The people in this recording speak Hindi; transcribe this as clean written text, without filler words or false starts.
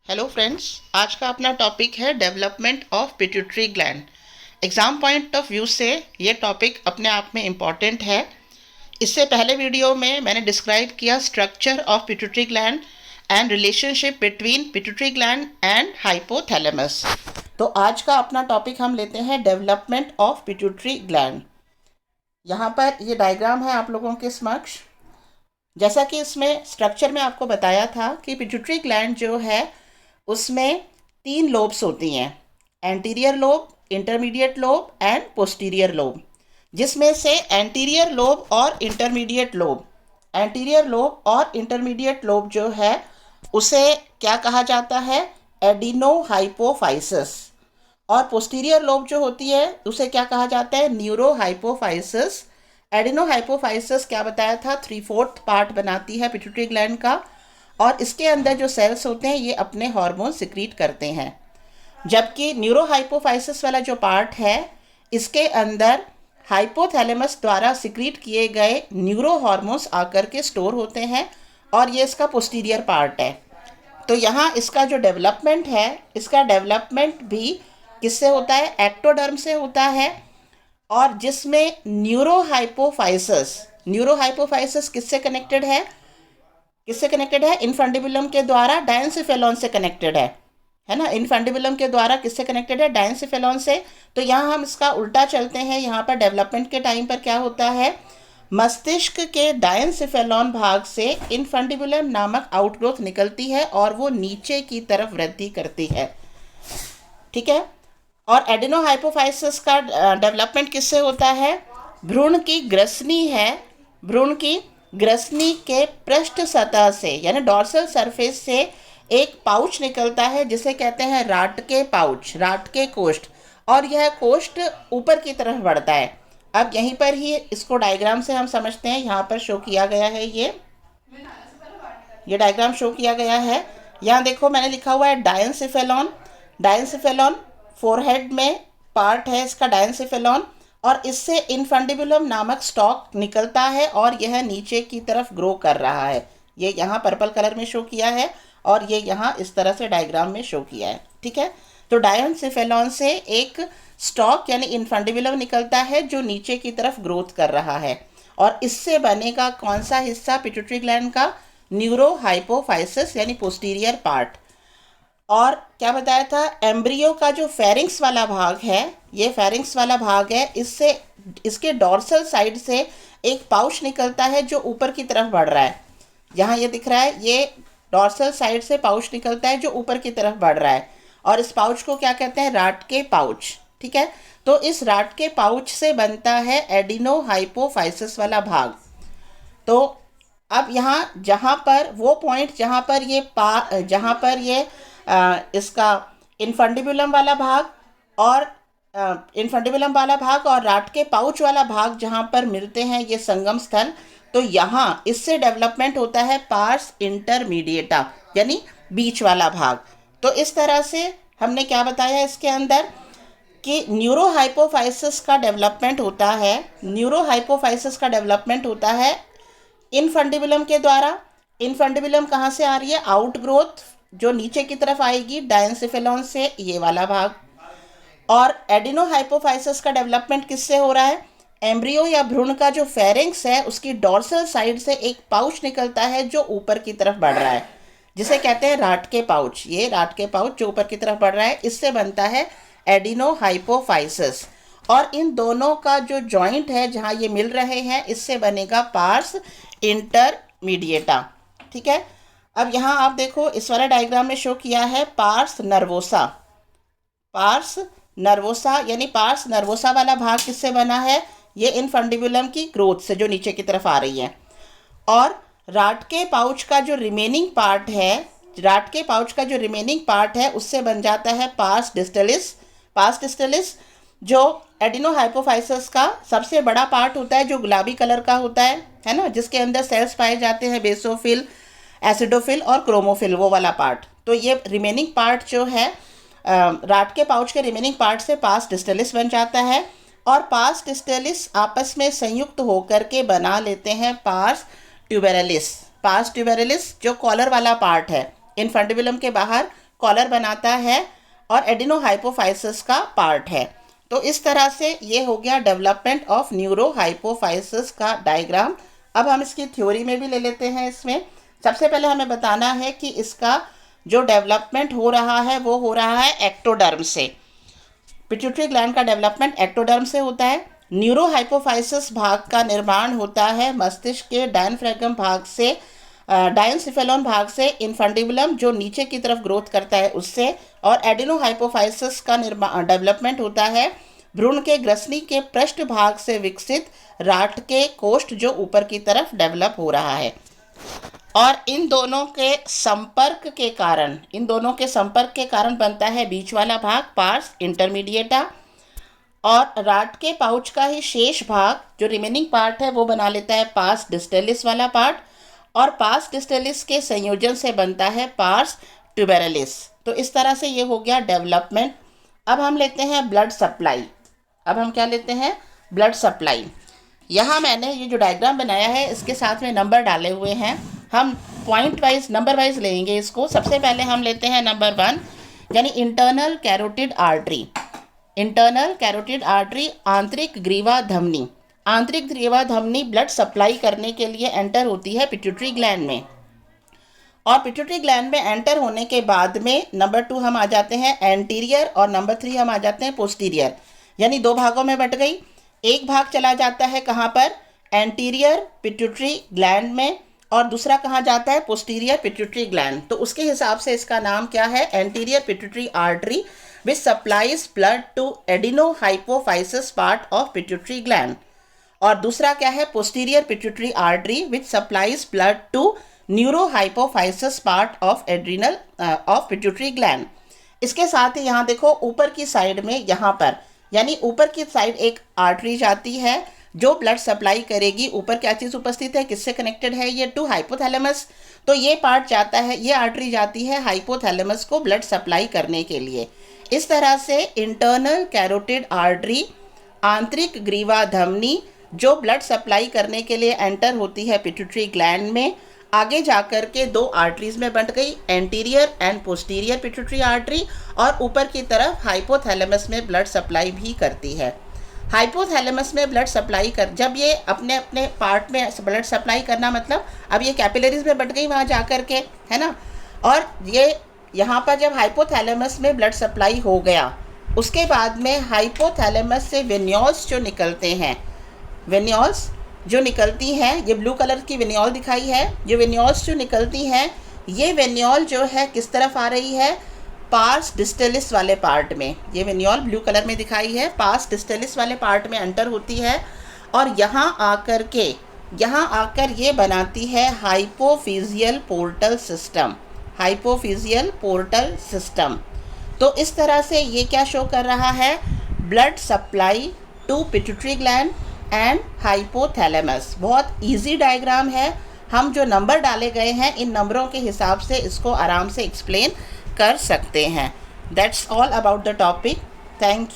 हेलो फ्रेंड्स, आज का अपना टॉपिक है development of pituitary gland. Exam point of view से ये टॉपिक अपने आप में इम्पॉर्टेंट है। इससे पहले वीडियो में मैंने डिस्क्राइब किया structure of pituitary gland and relationship between pituitary gland and hypothalamus. तो आज का अपना टॉपिक हम लेते हैं डेवलपमेंट ऑफ पिट्यूटरी ग्लैंड। यहाँ पर ये डायग्राम है आप लोगों के समक्ष। जैसा कि इसमें स्ट्रक्चर में आपको बताया था कि पिट्यूटरी ग्लैंड जो है उसमें 3 लोब्स होती हैं, anterior lobe, intermediate lobe and posterior lobe, जिसमें से एंटीरियर लोब और इंटरमीडिएट लोब जो है उसे क्या कहा जाता है, एडिनोहाइपोफाइसिस। और पोस्टीरियर लोब जो होती है उसे क्या कहा जाता है, न्यूरोहाइपोफाइसिस। एडिनोहाइपोफाइसिस क्या बताया था, 3/4 पार्ट बनाती है पिट्यूटरी ग्लैंड का, और इसके अंदर जो सेल्स होते हैं ये अपने हार्मोन सिक्रीट करते हैं। जबकि न्यूरोहाइपोफाइसिस वाला जो पार्ट है इसके अंदर हाइपोथैलेमस द्वारा सिक्रीट किए गए न्यूरो हार्मोन्स आकर के स्टोर होते हैं, और ये इसका पोस्टीरियर पार्ट है। तो यहाँ इसका जो डेवलपमेंट है, इसका डेवलपमेंट भी किससे होता है, एक्टोडर्म से होता है। और जिसमें न्यूरोहाइपोफाइसिस किससे कनेक्टेड है, इनफंडिबुलम के द्वारा डायंसिफेलॉन से कनेक्टेड है ना। इनफंडिबुलम के द्वारा किससे कनेक्टेड है, डायंसिफेलॉन से। तो यहाँ हम इसका उल्टा चलते हैं। यहाँ पर डेवलपमेंट के टाइम पर क्या होता है, मस्तिष्क के डायंसिफेलॉन भाग से इनफंडिबुलम नामक आउटग्रोथ निकलती है और वो नीचे की तरफ वृद्धि करती है, ठीक है। और एडिनोहाइपोफाइसिस का डेवलपमेंट किससे होता है, भ्रूण की ग्रसनी के पृष्ठ सतह से यानी डॉर्सल सरफेस से एक पाउच निकलता है जिसे कहते हैं राटके कोष्ठ, और यह कोष्ठ ऊपर की तरफ बढ़ता है। अब यहीं पर ही इसको डायग्राम से हम समझते हैं। यहाँ पर शो किया गया है, ये डायग्राम शो किया गया है। यहाँ देखो मैंने लिखा हुआ है डायंसिफेलॉन फोरहेड में पार्ट है इसका डायंसिफेलॉन, और इससे इनफंडिबुलम नामक स्टॉक निकलता है और यह नीचे की तरफ ग्रो कर रहा है। ये यहाँ पर्पल कलर में शो किया है और ये यहाँ इस तरह से डायग्राम में शो किया है, ठीक है। तो डायंसिफेलॉन से एक स्टॉक यानी इनफंडिबुलम निकलता है जो नीचे की तरफ ग्रोथ कर रहा है, और इससे बनेगा कौन सा हिस्सा पिट्यूटरी ग्लैंड का, न्यूरोहाइपोफाइसिस यानी पोस्टीरियर पार्ट। और क्या बताया था, एम्ब्रियो का जो फेरिंक्स वाला भाग है, ये फेरिंक्स वाला भाग है, इसके डॉर्सल साइड से एक पाउच निकलता है जो ऊपर की तरफ बढ़ रहा है। यहाँ ये दिख रहा है, ये डॉर्सल साइड से पाउच निकलता है जो ऊपर की तरफ बढ़ रहा है, और इस पाउच को क्या कहते हैं, राटके पाउच, ठीक है। तो इस राटके पाउच से बनता है एडिनोहाइपोफाइसिस वाला भाग। तो अब यहाँ जहाँ पर वो पॉइंट जहाँ पर ये इसका इनफंडिबुलम वाला भाग और राटके पाउच वाला भाग जहाँ पर मिलते हैं, ये संगम स्थल, तो यहाँ इससे डेवलपमेंट होता है पार्स इंटरमीडिएटा यानी बीच वाला भाग। तो इस तरह से हमने क्या बताया इसके अंदर कि न्यूरोहाइपोफाइसिस का डेवलपमेंट होता है इनफंडिबुलम के द्वारा। इनफंडिबुलम कहाँ से आ रही है, आउटग्रोथ जो नीचे की तरफ आएगी डायंसिफेलॉन से, ये वाला भाग। और एडिनोहाइपोफाइसिस का डेवलपमेंट किससे हो रहा है, एम्ब्रियो या भ्रूण का जो फेरिंक्स है उसकी डॉर्सल साइड से एक पाउच निकलता है जो ऊपर की तरफ बढ़ रहा है, जिसे कहते हैं राटके पाउच। ये राटके पाउच जो ऊपर की तरफ बढ़ रहा है, इससे बनता है एडिनोहाइपोफाइसिस। और इन दोनों का जो जॉइंट है जहाँ ये मिल रहे हैं, इससे बनेगा पार्स इंटरमीडिएटा, ठीक है। अब यहाँ आप देखो इस वाले डायग्राम में शो किया है पार्स नर्वोसा यानी पार्स नर्वोसा वाला भाग किससे बना है, ये इनफंडिबुलम की ग्रोथ से जो नीचे की तरफ आ रही है। और राटके पाउच का जो रिमेनिंग पार्ट है उससे बन जाता है पार्स डिस्टलिस, जो एडिनोहाइपोफाइसिस का सबसे बड़ा पार्ट होता है, जो गुलाबी कलर का होता है ना, जिसके अंदर सेल्स पाए जाते हैं, बेसोफिल, एसिडोफिल और क्रोमोफिल, वो वाला पार्ट। तो ये रिमेनिंग पार्ट जो है राटके पाउच के रिमेनिंग पार्ट से पास डिस्टलिस बन जाता है, और पास डिस्टलिस आपस में संयुक्त होकर के बना लेते हैं पार्स ट्यूबेरलिस जो कॉलर वाला पार्ट है, इनफंडिबुलम के बाहर कॉलर बनाता है और एडिनोहाइपोफाइसिस का पार्ट है। तो इस तरह से ये हो गया डेवलपमेंट ऑफ न्यूरोहाइपोफाइसिस का डायग्राम। अब हम इसकी थ्योरी में भी ले लेते हैं। इसमें सबसे पहले हमें बताना है कि इसका जो डेवलपमेंट हो रहा है वो हो रहा है एक्टोडर्म से। पिट्यूटरी ग्लैंड का डेवलपमेंट एक्टोडर्म से होता है। न्यूरोहाइपोफाइसिस भाग का निर्माण होता है मस्तिष्क के डायफ्रैगम भाग से, डायनसिफेलॉन भाग से, इनफंडिबुलम जो नीचे की तरफ ग्रोथ करता है उससे, और एडिनोहाइपोफाइसिस का डेवलपमेंट होता है भ्रूण के ग्रसनी के पृष्ठ भाग से विकसित राट के कोष्ठ जो ऊपर की तरफ डेवलप हो रहा है। और इन दोनों के संपर्क के कारण बनता है बीच वाला भाग पार्स इंटरमीडिएटा, और राट के पाउच का ही शेष भाग जो रिमेनिंग पार्ट है वो बना लेता है पार्स डिस्टेलिस वाला पार्ट, और पार्स डिस्टेलिस के संयोजन से बनता है पार्स ट्यूबेरलिस। तो इस तरह से ये हो गया डेवलपमेंट। अब हम लेते हैं ब्लड सप्लाई। अब हम क्या लेते हैं? Blood supply. यहाँ मैंने ये जो डायग्राम बनाया है इसके साथ में नंबर डाले हुए हैं। हम पॉइंट वाइज नंबर वाइज लेंगे इसको। सबसे पहले हम लेते हैं नंबर 1 यानी internal carotid artery. Internal carotid artery आंतरिक ग्रीवा धमनी। आंतरिक ग्रीवा धमनी ब्लड सप्लाई करने के लिए एंटर होती है पिट्यूटरी ग्लैंड में, और पिट्यूटरी ग्लैंड में एंटर होने के बाद में नंबर 2 हम आ जाते हैं एंटीरियर, और नंबर 3 हम आ जाते हैं पोस्टीरियर। यानी 2 भागों में बट गई। एक भाग चला जाता है कहाँ पर? एंटीरियर पिट्यूटरी ग्लैंड में, और दूसरा कहाँ जाता है? Posterior pituitary gland. तो उसके हिसाब से इसका नाम क्या है? Anterior pituitary artery which supplies blood to adenohypophysis part of pituitary gland. और दूसरा क्या है? Posterior pituitary artery which supplies blood to neurohypophysis part of adrenal of pituitary gland. इसके साथ ही यहाँ देखो ऊपर की साइड में, यहाँ पर यानी ऊपर की साइड एक आर्टरी जाती है जो ब्लड सप्लाई करेगी। ऊपर क्या चीज़ उपस्थित है? किससे कनेक्टेड है ये? To hypothalamus. तो ये पार्ट जाता है, ये आर्टरी जाती है हाइपोथैलेमस को ब्लड सप्लाई करने के लिए। इस तरह से इंटरनल कैरोटिड आर्टरी आंतरिक ग्रीवा धमनी जो ब्लड सप्लाई करने के लिए एंटर होती है पिट्यूटरी ग्लैंड में, आगे जाकर के 2 आर्टरीज में बंट गई, anterior and posterior pituitary artery, और ऊपर की तरफ हाइपोथैलेमस में ब्लड सप्लाई भी करती है। हाइपोथैलेमस में ब्लड सप्लाई कर, जब ये अपने अपने पार्ट में ब्लड सप्लाई करना मतलब अब ये कैपिलरीज में बंट गई वहाँ जाकर के, है ना। और ये यहाँ पर जब हाइपोथैलेमस में ब्लड सप्लाई हो गया उसके बाद में हाइपोथैलेमस से वेन्यूल्स जो निकलते हैं, वेन्यूल्स जो निकलती हैं, ये ब्लू कलर की वेन्यूल दिखाई है, ये वेन्यूल्स जो निकलती हैं ये वेन्यूल जो है किस तरफ आ रही है? पार्स डिस्टेलिस वाले पार्ट में। ये वेन्यूल ब्लू कलर में दिखाई है, पार्स डिस्टेलिस वाले पार्ट में एंटर होती है, और यहाँ आकर ये बनाती है hypophyseal portal system. Hypophyseal portal system. तो इस तरह से ये क्या शो कर रहा है? Blood supply to pituitary gland and hypothalamus. बहुत इजी डायग्राम है। हम जो नंबर डाले गए हैं इन नंबरों के हिसाब से इसको आराम से एक्सप्लेन कर सकते हैं। That's all about the topic. Thank you.